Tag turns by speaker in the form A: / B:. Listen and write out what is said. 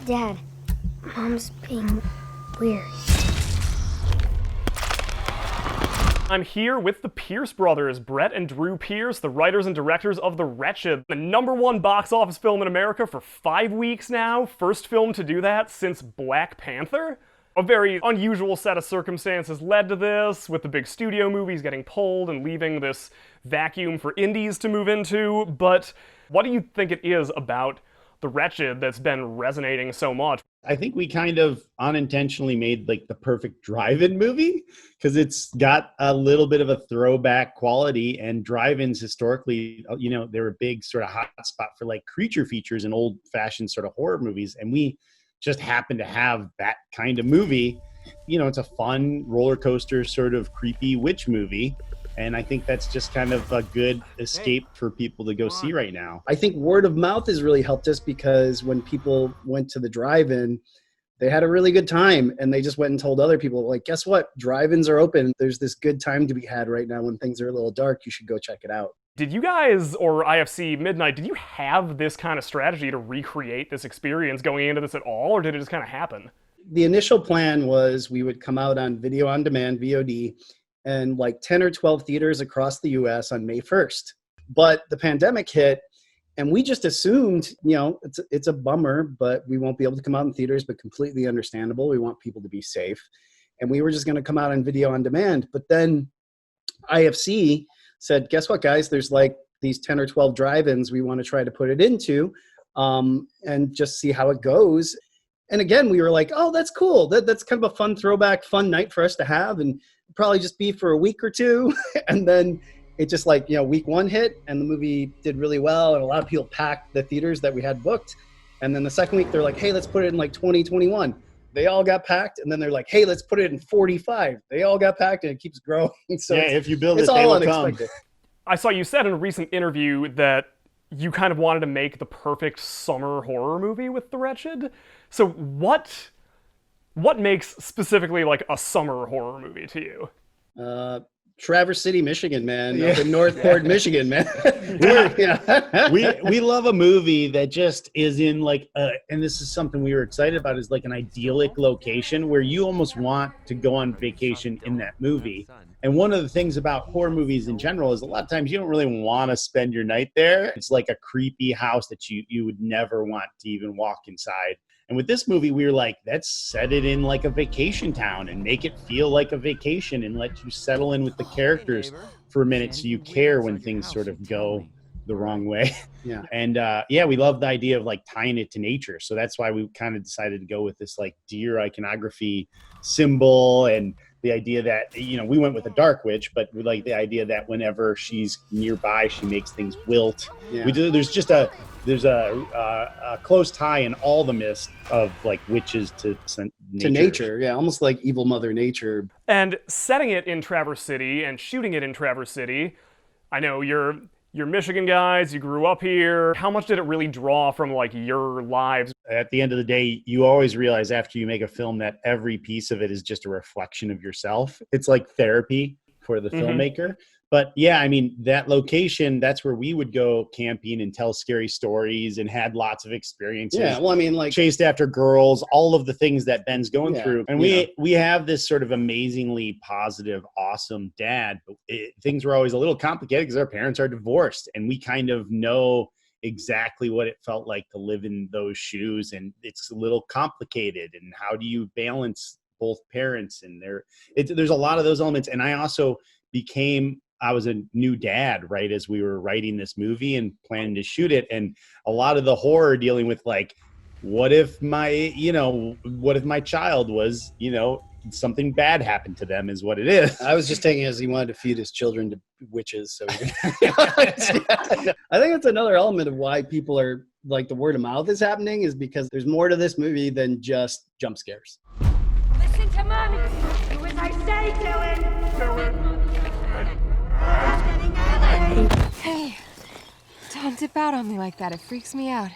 A: Dad, Mom's being weird.
B: I'm here with the Pierce brothers, Brett and Drew Pierce, the writers and directors of The Wretched, the #1 box office film in America for 5 weeks now, first film to do that since Black Panther. A very unusual set of circumstances led to this, with the big studio movies getting pulled and leaving this vacuum for indies to move into, but what do you think it is about The Wretched that's been resonating so much?
C: I think we kind of unintentionally made like the perfect drive-in movie because it's got a little bit of a throwback quality, and drive-ins historically, you know, they were a big sort of hot spot for like creature features and old-fashioned sort of horror movies. And we just happen to have that kind of movie. You know, it's a fun roller coaster sort of creepy witch movie. And I think that's just kind of a good escape for people to go see right now.
D: I think word of mouth has really helped us, because when people went to the drive-in, they had a really good time, and they just went and told other people, like, guess what? Drive-ins are open. There's this good time to be had right now when things are a little dark. You should go check it out.
B: Did you guys, or IFC Midnight, did you have this kind of strategy to recreate this experience going into this at all, or did it just kind of happen?
D: The initial plan was we would come out on video on demand, VOD, and like 10 or 12 theaters across the US on May 1st. But the pandemic hit, and we just assumed, you know, it's a bummer, but we won't be able to come out in theaters, but completely understandable. We want people to be safe. And we were just gonna come out on video on demand. But then IFC said, guess what, guys? There's like these 10 or 12 drive-ins we wanna try to put it into, and just see how it goes. And again, we were like, oh, that's cool. That's kind of a fun throwback, fun night for us to have, and probably just be for a week or two. And then it just like, you know, week 1 hit and the movie did really well. And a lot of people packed the theaters that we had booked. And then the second week they're like, hey, let's put it in like 2021. They all got packed. And then they're like, hey, let's put it in 45. They all got packed, and it keeps growing. So
C: yeah, if you build it,
D: it's
C: they
D: all
C: will come.
D: unexpected.
B: I saw you said in a recent interview that you kind of wanted to make the perfect summer horror movie with The Wretched. So what makes specifically like a summer horror movie to you?
D: Traverse City, Michigan, man. Up in Northport, Michigan, man.
C: we love a movie that just is in like and this is something we were excited about, is like an idyllic location where you almost want to go on vacation in that movie. And one of the things about horror movies in general is a lot of times you don't really want to spend your night there. It's like a creepy house that you would never want to even walk inside. And with this movie, we were like, let's set it in like a vacation town and make it feel like a vacation and let you settle in with the characters for a minute so you care when things sort of go the wrong way.
D: Yeah.
C: And we love the idea of like tying it to nature. So that's why we kind of decided to go with this like deer iconography symbol, and the idea that, you know, we went with a dark witch, but we like the idea that whenever she's nearby, she makes things wilt.
D: Yeah.
C: There's a close tie in all the myths of like witches to nature.
D: Yeah, almost like evil Mother Nature.
B: And setting it in Traverse City and shooting it in Traverse City, I know you're Michigan guys, you grew up here. How much did it really draw from like your lives?
C: At the end of the day, you always realize after you make a film that every piece of it is just a reflection of yourself. It's like therapy for the filmmaker. But yeah, I mean, that location, that's where we would go camping and tell scary stories and had lots of experiences.
D: Yeah, well, I mean, like
C: chased after girls, all of the things that Ben's going through. And
D: yeah.
C: we have this sort of amazingly positive, awesome dad. But things were always a little complicated because our parents are divorced, and we kind of know exactly what it felt like to live in those shoes. And it's a little complicated. And how do you balance both parents? And there's a lot of those elements. And I was a new dad right as we were writing this movie and planning to shoot it. And a lot of the horror dealing with like, what if my child was, you know, something bad happened to them is what it is.
D: I was just taking it as he wanted to feed his children to witches. So I think that's another element of why people are like, the word of mouth is happening, is because there's more to this movie than just jump scares.
E: Listen to Mommy. Do as I say, Dylan.
F: Hey, don't dip out on me like that. It freaks me out.